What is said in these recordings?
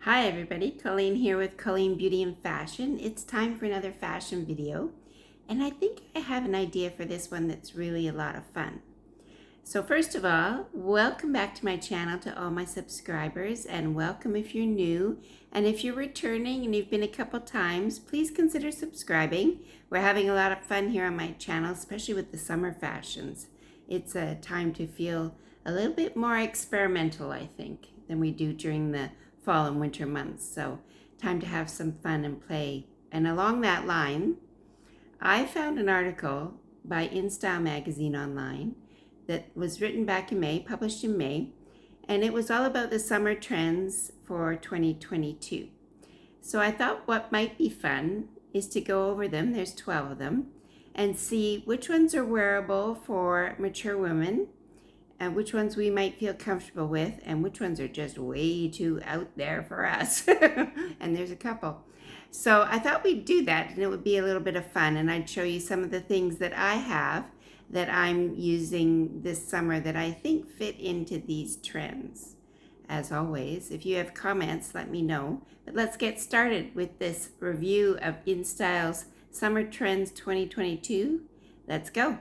Hi everybody, Colleen here with Colleen Beauty and Fashion. It's time for another fashion video, and I think I have an idea for this one that's really a lot of fun. So first of all, welcome back to my channel to all my subscribers, and welcome if you're new. And if you're returning and you've been a couple times, please consider subscribing. We're having a lot of fun here on my channel, especially with the summer fashions. It's a time to feel a little bit more experimental, I think, than we do during the fall and winter months. So time to have some fun and play. And along that line, I found an article by Instyle Magazine online that was written back in May, published in May, and it was all about the summer trends for 2022. So I thought what might be fun is to go over them, there's 12 of them, and see which ones are wearable for mature women, and which ones we might feel comfortable with, and which ones are just way too out there for us. And there's a couple. So I thought we'd do that, and it would be a little bit of fun, and I'd show you some of the things that I have that I'm using this summer that I think fit into these trends. As always, if you have comments, let me know. But let's get started with this review of Instyle's Summer Trends 2022. Let's go.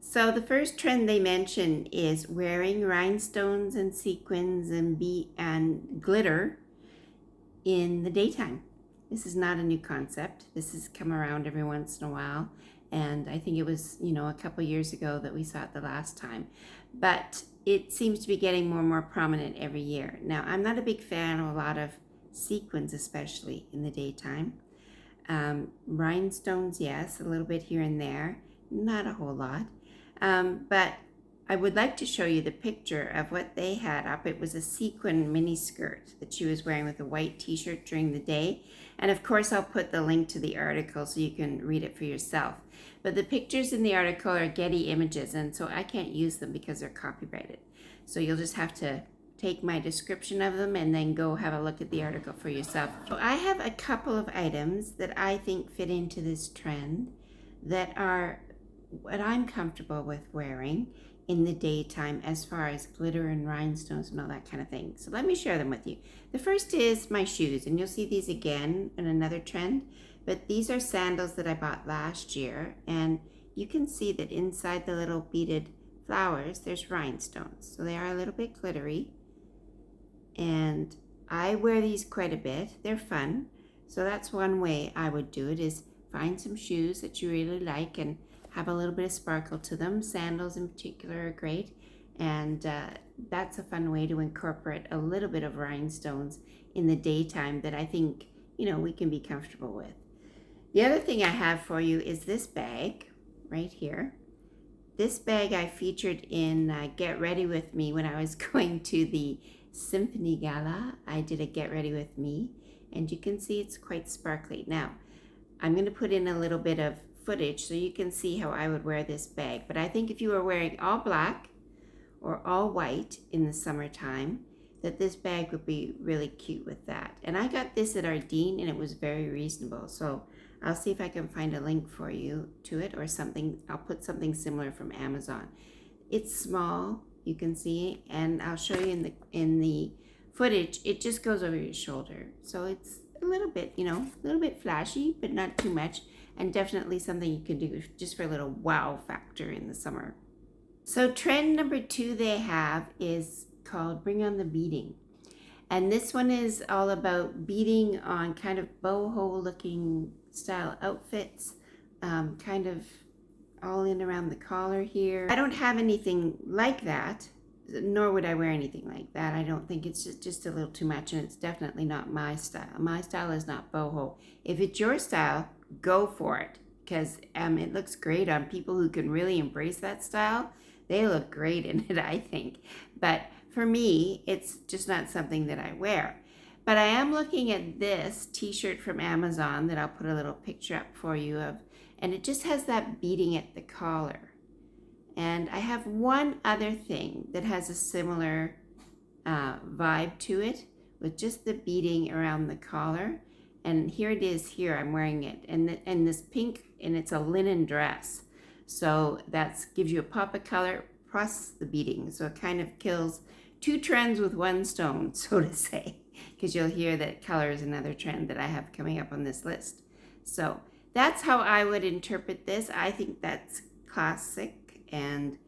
So the first trend they mention is wearing rhinestones and sequins and glitter in the daytime. This is not a new concept. This has come around every once in a while, and I think it was, a couple years ago that we saw it the last time. But it seems to be getting more and more prominent every year. Now, I'm not a big fan of a lot of sequins, especially in the daytime. Rhinestones, yes, a little bit here and there, not a whole lot. But I would like to show you the picture of what they had up. It was a sequin mini skirt that she was wearing with a white t-shirt during the day. And of course, I'll put the link to the article so you can read it for yourself. But the pictures in the article are Getty images, and so I can't use them because they're copyrighted. So you'll just have to take my description of them and then go have a look at the article for yourself. So I have a couple of items that I think fit into this trend that are what I'm comfortable with wearing in the daytime as far as glitter and rhinestones and all that kind of thing. So let me share them with you. The first is my shoes, and you'll see these again in another trend, but these are sandals that I bought last year, and you can see that inside the little beaded flowers there's rhinestones, so they are a little bit glittery, and I wear these quite a bit. They're fun. So that's one way I would do it, is find some shoes that you really like and have a little bit of sparkle to them. Sandals in particular are great, and that's a fun way to incorporate a little bit of rhinestones in the daytime that I think, we can be comfortable with. The other thing I have for you is this bag right here. This bag I featured in Get Ready With Me when I was going to the Symphony Gala. I did a Get Ready With Me, and you can see it's quite sparkly. Now, I'm going to put in a little bit of footage so you can see how I would wear this bag. But I think if you were wearing all black or all white in the summertime, that this bag would be really cute with that. And I got this at Ardeen, and it was very reasonable. So I'll see if I can find a link for you to it or something. I'll put something similar from Amazon. It's small, you can see, and I'll show you in the footage. It just goes over your shoulder. So it's a little bit, a little bit flashy, but not too much. And definitely something you can do just for a little wow factor in the summer. So trend number 2 they have is called Bring On the Beading. And this one is all about beading on kind of boho looking style outfits, kind of all in around the collar here. I don't have anything like that, nor would I wear anything like that. I don't think it's just a little too much, and it's definitely not my style. My style is not boho. If it's your style, go for it, because it looks great on people who can really embrace that style. They look great in it, I think. But for me, it's just not something that I wear. But I am looking at this t-shirt from Amazon that I'll put a little picture up for you of, and it just has that beading at the collar. And I have one other thing that has a similar vibe to it, with just the beading around the collar. And here it is here, I'm wearing it. And this pink, and it's a linen dress. So that gives you a pop of color plus the beading. So it kind of kills 2 trends with 1 stone, so to say. because you'll hear that color is another trend that I have coming up on this list. So that's how I would interpret this. I think that's classic and,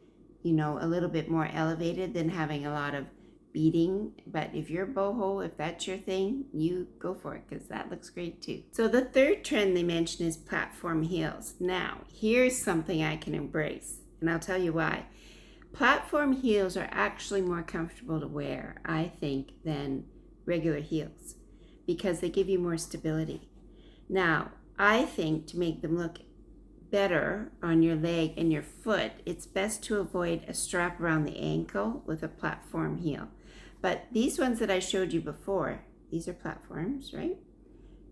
you know, a little bit more elevated than having a lot of beading. But if you're boho, if that's your thing, you go for it, because that looks great too. So the third trend they mention is platform heels. Now, here's something I can embrace, and I'll tell you why. Platform heels are actually more comfortable to wear, I think, than regular heels, because they give you more stability. Now, I think to make them look better on your leg and your foot, it's best to avoid a strap around the ankle with a platform heel. But these ones that I showed you before, these are platforms, right?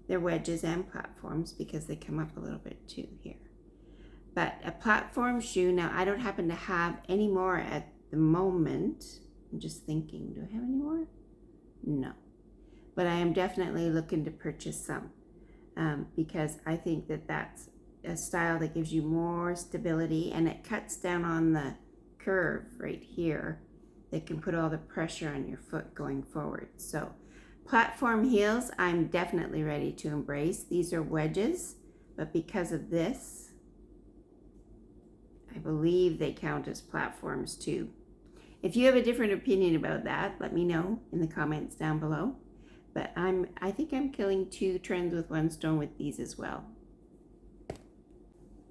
They're wedges and platforms because they come up a little bit too here. But a platform shoe, now I don't happen to have any more at the moment. I'm just thinking, do I have any more? No. But I am definitely looking to purchase some because I think that that's a style that gives you more stability, and it cuts down on the curve right here that can put all the pressure on your foot going forward. So platform heels, I'm definitely ready to embrace. These are wedges, but because of this, I believe they count as platforms too. If you have a different opinion about that, let me know in the comments down below. But I think I'm killing two trends with one stone with these as well.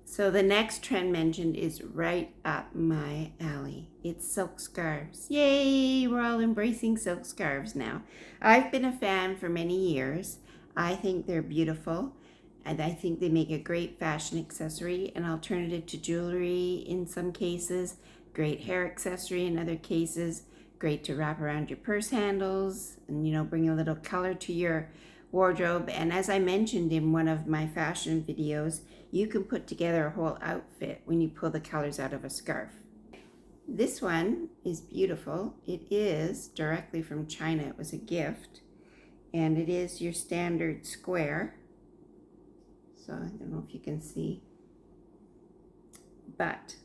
So the next trend mentioned is right up my alley. It's silk scarves. Yay, we're all embracing silk scarves now. I've been a fan for many years. I think they're beautiful, and I think they make a great fashion accessory, an alternative to jewelry in some cases, great hair accessory in other cases, great to wrap around your purse handles and, you know, bring a little color to your wardrobe. And as I mentioned in one of my fashion videos, you can put together a whole outfit when you pull the colors out of a scarf. This one is beautiful. It is directly from China. It was a gift, and it is your standard square. So I don't know if you can see, but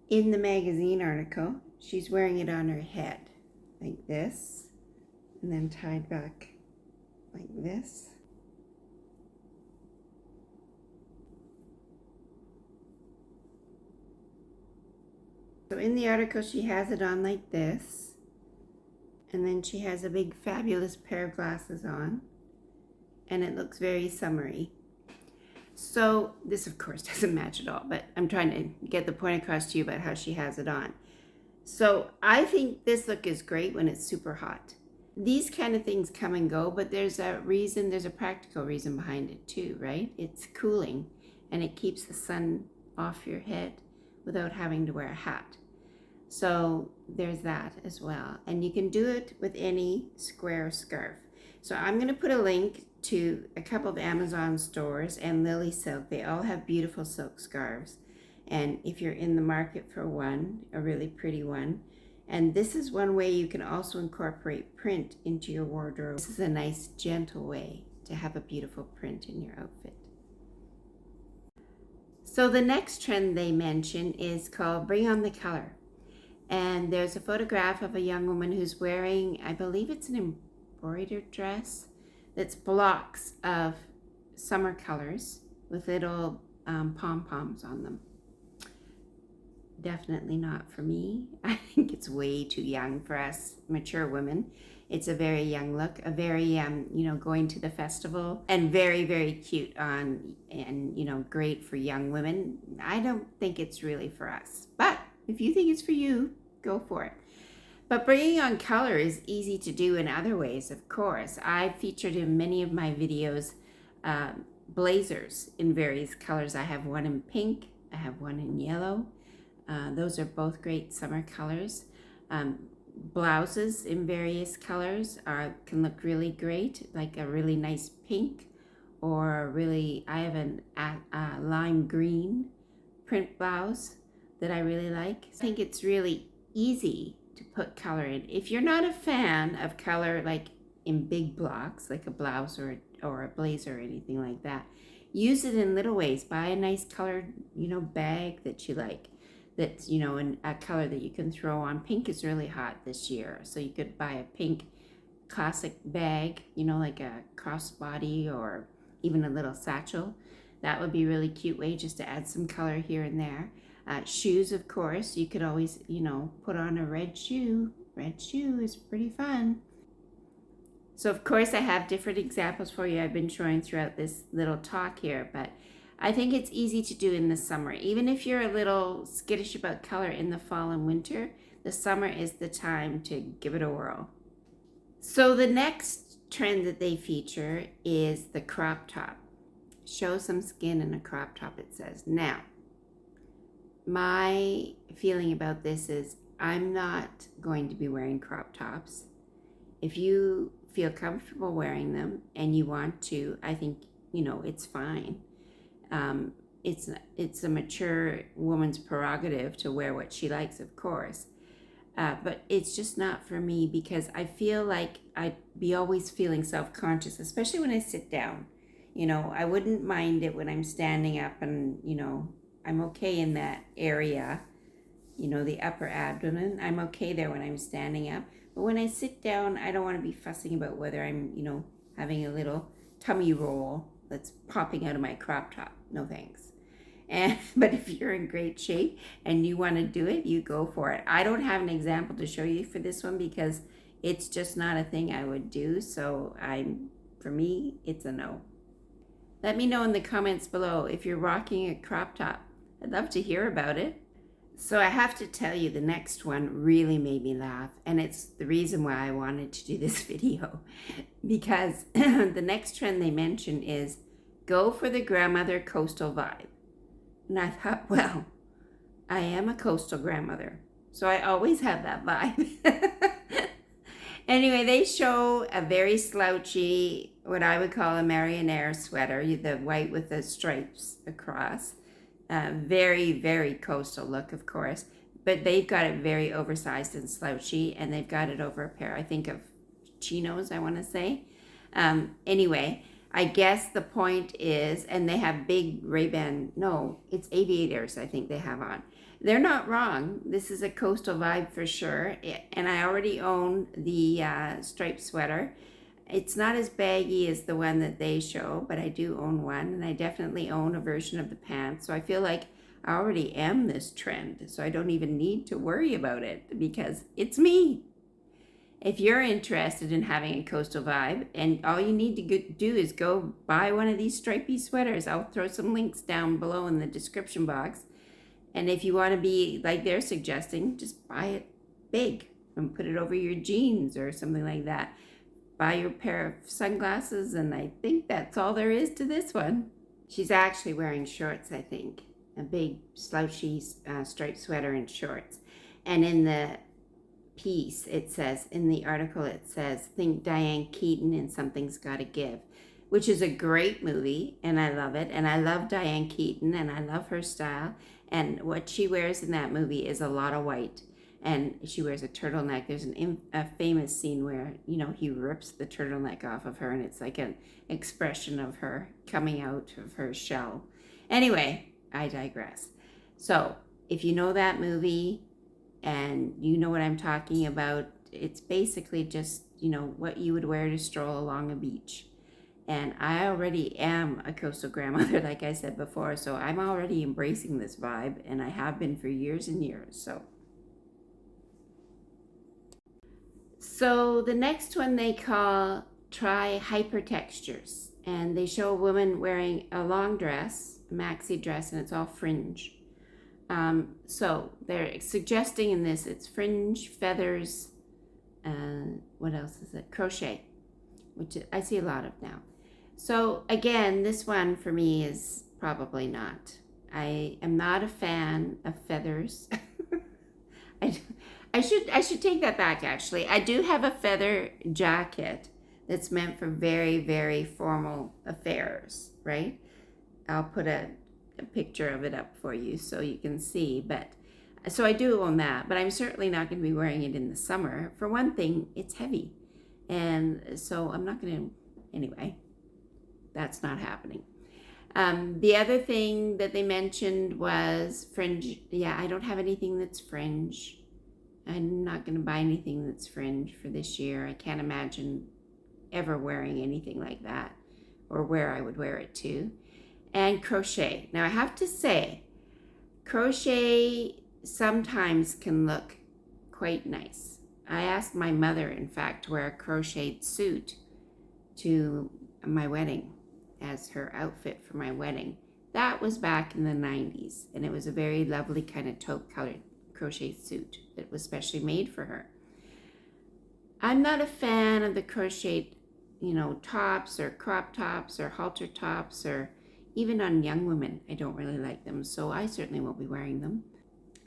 in the magazine article, she's wearing it on her head like this, and then tied back like this. So in the article, she has it on like this, and then she has a big fabulous pair of glasses on, and it looks very summery. So this of course doesn't match at all, but I'm trying to get the point across to you about how she has it on. So I think this look is great when it's super hot. These kind of things come and go, but there's a reason, there's a practical reason behind it too, right? It's cooling, and it keeps the sun off your head without having to wear a hat. So there's that as well. And you can do it with any square scarf. So I'm going to put a link to a couple of Amazon stores and Lilysilk. They all have beautiful silk scarves. And if you're in the market for one, a really pretty one. And this is one way you can also incorporate print into your wardrobe. This is a nice, gentle way to have a beautiful print in your outfit. So the next trend they mention is called Bring on the Color. And there's a photograph of a young woman who's wearing, I believe it's an embroidered dress that's blocks of summer colors with little pom-poms on them. Definitely not for me. I think it's way too young for us mature women. It's a very young look, a very, you know, going to the festival, and very, very cute on, and, you know, great for young women. I don't think it's really for us, but if you think it's for you, go for it. But bringing on color is easy to do in other ways, of course. I've featured in many of my videos blazers in various colors. I have one in pink, I have one in yellow. Those are both great summer colors. Blouses in various colors can look really great, like a really nice pink, or really, I have a lime green print blouse that I really like. I think it's really easy to put color in. If you're not a fan of color, like in big blocks, like a blouse or a blazer or anything like that, use it in little ways. Buy a nice colored, you know, bag that you like, that's, you know, a color that you can throw on. Pink is really hot this year, so you could buy a pink classic bag, you know, like a crossbody or even a little satchel. That would be a really cute way just to add some color here and there. Shoes, of course, you could always, you know, put on a red shoe. Red shoe is pretty fun. So of course I have different examples for you I've been showing throughout this little talk here, but I think it's easy to do in the summer. Even if you're a little skittish about color in the fall and winter, the summer is the time to give it a whirl. So the next trend that they feature is the crop top. Show some skin in a crop top, it says. Now, my feeling about this is I'm not going to be wearing crop tops. If you feel comfortable wearing them and you want to, I think, you know, it's fine. It's a mature woman's prerogative to wear what she likes, of course. But it's just not for me because I feel like I'd be always feeling self-conscious, especially when I sit down. You know, I wouldn't mind it when I'm standing up and, you know, I'm okay in that area, you know, the upper abdomen. I'm okay there when I'm standing up. But when I sit down, I don't want to be fussing about whether I'm, you know, having a little tummy roll that's popping out of my crop top. No thanks. But if you're in great shape and you want to do it, you go for it. I don't have an example to show you for this one because it's just not a thing I would do. So for me, it's a no. Let me know in the comments below if you're rocking a crop top. I'd love to hear about it. So I have to tell you, the next one really made me laugh, and it's the reason why I wanted to do this video, because the next trend they mention is go for the grandmother coastal vibe. And I thought, well, I am a coastal grandmother, so I always have that vibe. Anyway, they show a very slouchy, what I would call a marionette sweater, the white with the stripes across. Very, very coastal look, of course, but they've got it very oversized and slouchy, and they've got it over a pair, I think, of chinos, I want to say. Anyway, I guess the point is, and they have big Ray-Ban, no, it's aviators I think they have on. They're not wrong. This is a coastal vibe for sure, and I already own the striped sweater. It's not as baggy as the one that they show, but I do own one, and I definitely own a version of the pants. So I feel like I already am this trend, so I don't even need to worry about it because it's me. If you're interested in having a coastal vibe, and all you need to do is go buy one of these stripy sweaters. I'll throw some links down below in the description box. And if you want to be like they're suggesting, just buy it big and put it over your jeans or something like that. Buy your pair of sunglasses, and I think that's all there is to this one. She's actually wearing shorts, I think. A big slouchy striped sweater and shorts. And in the piece, it says, in the article, it says, think Diane Keaton in Something's Gotta Give, which is a great movie, and I love it. And I love Diane Keaton, and I love her style. And what she wears in that movie is a lot of white. And she wears a turtleneck. There's a famous scene where, you know, he rips the turtleneck off of her, and it's like an expression of her coming out of her shell. Anyway, I digress. So if you know that movie and you know what I'm talking about, it's basically just, you know, what you would wear to stroll along a beach. And I already am a coastal grandmother, like I said before, so I'm already embracing this vibe, and I have been for years and years. So the next one they call Try Hypertextures, and they show a woman wearing a long dress, a maxi dress, and it's all fringe. So they're suggesting in this, it's fringe, feathers, what else is it? Crochet, which I see a lot of now. So again, this one for me is probably not. I am not a fan of feathers. I should take that back, actually. I do have a feather jacket that's meant for very, very formal affairs, right? I'll put a picture of it up for you so you can see. But so I do own that, but I'm certainly not going to be wearing it in the summer. For one thing, it's heavy. And so I'm not going to, anyway, that's not happening. The other thing that they mentioned was fringe. Yeah, I don't have anything that's fringe. I'm not going to buy anything that's fringe for this year. I can't imagine ever wearing anything like that, or where I would wear it to. And crochet. Now I have to say, crochet sometimes can look quite nice. I asked my mother, in fact, to wear a crocheted suit to my wedding as her outfit for my wedding. That was back in the 90s, and it was a very lovely kind of taupe colored crochet suit that was specially made for her. I'm not a fan of the crocheted, tops or crop tops or halter tops, or even on young women. I don't really like them, so I certainly won't be wearing them.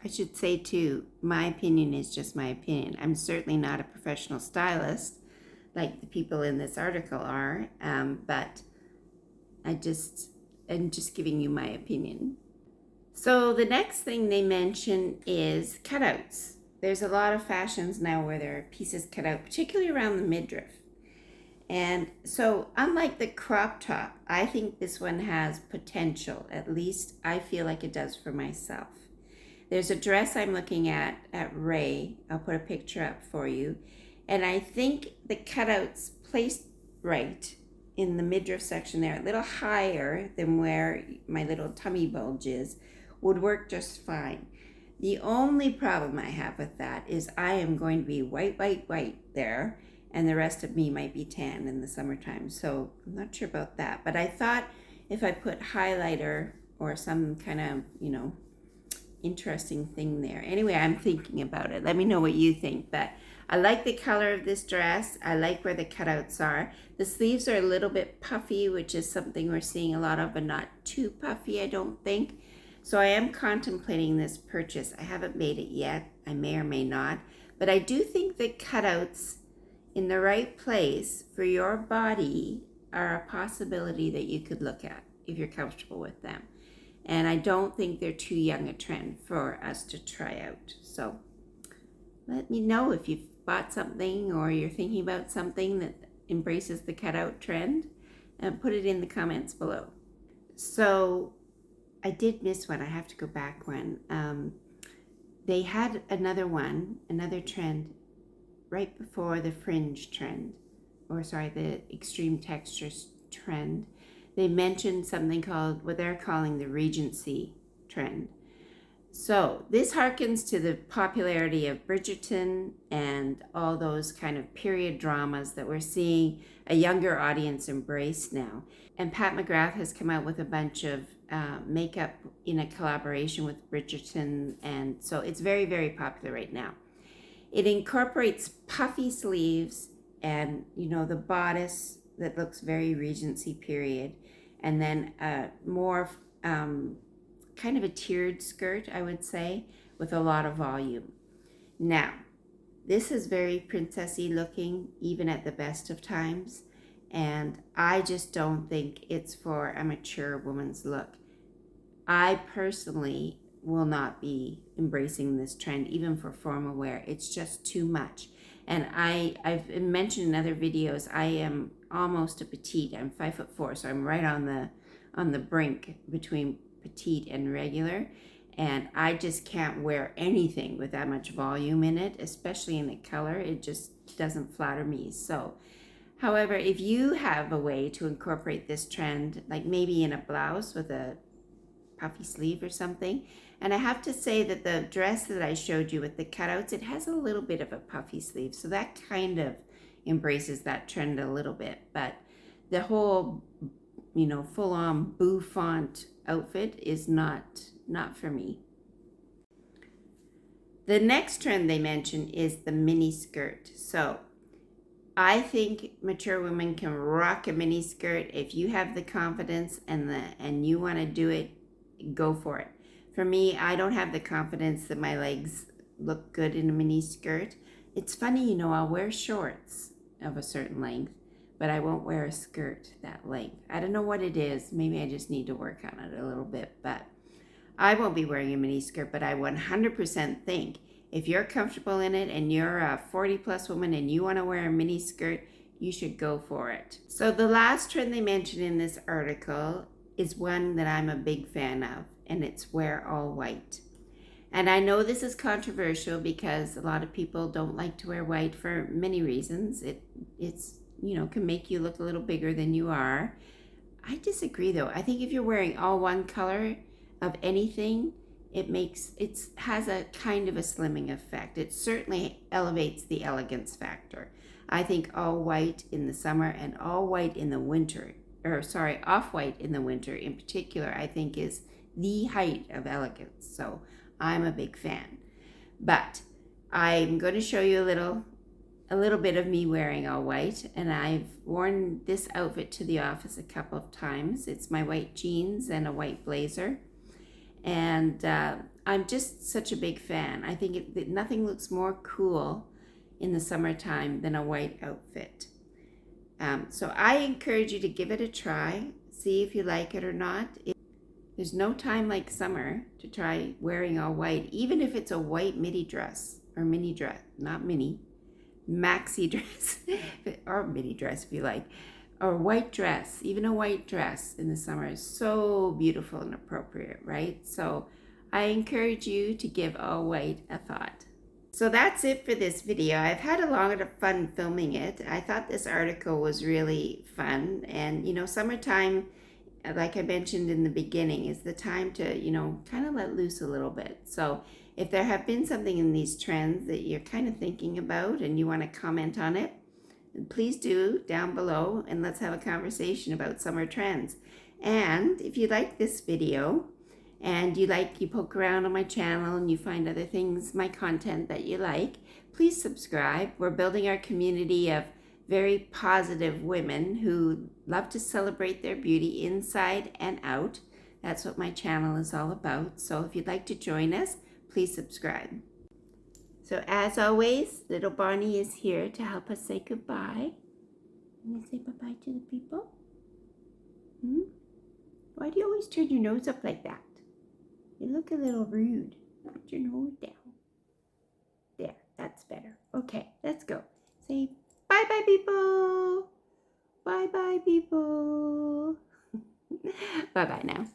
I should say too, my opinion is just my opinion. I'm certainly not a professional stylist like the people in this article are, but I'm just giving you my opinion. So the next thing they mention is cutouts. There's a lot of fashions now where there are pieces cut out, particularly around the midriff. And so unlike the crop top, I think this one has potential. At least I feel like it does for myself. There's a dress I'm looking at Wray. I'll put a picture up for you. And I think the cutouts placed right in the midriff section there, a little higher than where my little tummy bulge is, would work just fine. The only problem I have with that is I am going to be white there, and the rest of me might be tan in the summertime. So I'm not sure about that. But I thought if I put highlighter or some kind of, interesting thing there. Anyway, I'm thinking about it. Let me know what you think. But I like the color of this dress. I like where the cutouts are. The sleeves are a little bit puffy, which is something we're seeing a lot of, but not too puffy, I don't think. So I am contemplating this purchase. I haven't made it yet. I may or may not. But I do think the cutouts in the right place for your body are a possibility that you could look at if you're comfortable with them. And I don't think they're too young a trend for us to try out. So let me know if you've bought something or you're thinking about something that embraces the cutout trend, and put it in the comments below. So I did miss one. I have to go back one. They had another trend right before the fringe trend, the extreme textures trend. They mentioned something called what they're calling the Regency trend. So this harkens to the popularity of Bridgerton and all those kind of period dramas that we're seeing a younger audience embrace now. And Pat McGrath has come out with a bunch of makeup in a collaboration with Bridgerton, and so it's very, very popular right now. It incorporates puffy sleeves and, the bodice that looks very Regency period, and then more kind of a tiered skirt, I would say, with a lot of volume. Now, this is very princessy looking, even at the best of times, and I just don't think it's for a mature woman's look. I personally will not be embracing this trend, even for formal wear. It's just too much. And I've mentioned in other videos, I am almost a petite. I'm 5'4", so I'm right on the brink between petite and regular. And I just can't wear anything with that much volume in it, especially in the color. It just doesn't flatter me. So, however, if you have a way to incorporate this trend, like maybe in a blouse with a puffy sleeve or something. And I have to say that the dress that I showed you with the cutouts, it has a little bit of a puffy sleeve. So that kind of embraces that trend a little bit. But the whole, full-on bouffant outfit is not for me. The next trend they mention is the mini skirt. So I think mature women can rock a mini skirt. If you have the confidence and you want to do it, go for it. For me, I don't have the confidence that my legs look good in a mini skirt. It's funny, I'll wear shorts of a certain length, but I won't wear a skirt that length. I don't know what it is. Maybe I just need to work on it a little bit, but I won't be wearing a mini skirt. But I 100% think if you're comfortable in it and you're a 40-plus woman and you want to wear a mini skirt, you should go for it. So the last trend they mentioned in this article is one that I'm a big fan of, and it's wear all white. And I know this is controversial because a lot of people don't like to wear white for many reasons. It's can make you look a little bigger than you are. I disagree though. I think if you're wearing all one color of anything, it has a kind of a slimming effect. It certainly elevates the elegance factor. I think all white in the summer and all white in the winter, or sorry, off white in the winter in particular, I think is the height of elegance. So I'm a big fan. But I'm going to show you a little bit of me wearing all white, and I've worn this outfit to the office a couple of times. It's my white jeans and a white blazer, and I'm just such a big fan. I think nothing looks more cool in the summertime than a white outfit. So I encourage you to give it a try, see if you like it or not. There's no time like summer to try wearing all white, even if it's a white midi dress or mini dress, not mini, maxi dress or mini dress if you like, or white dress. Even a white dress in the summer is so beautiful and appropriate, right? So I encourage you to give all white a thought. So that's it for this video. I've had a lot of fun filming it. I thought this article was really fun, and summertime, like I mentioned in the beginning, is the time to kind of let loose a little bit. So if there have been something in these trends that you're kind of thinking about and you want to comment on it, please do down below, and let's have a conversation about summer trends. And if you like this video and you poke around on my channel and you find other things, my content that you like, please subscribe. We're building our community of very positive women who love to celebrate their beauty inside and out. That's what my channel is all about. So if you'd like to join us, please subscribe. So as always, little Bonnie is here to help us say goodbye. Can you say bye-bye to the people? Why do you always turn your nose up like that? You look a little rude. Put your nose down. There, that's better. Okay, let's go. Say bye-bye, people. Bye-bye, people. Bye-bye now.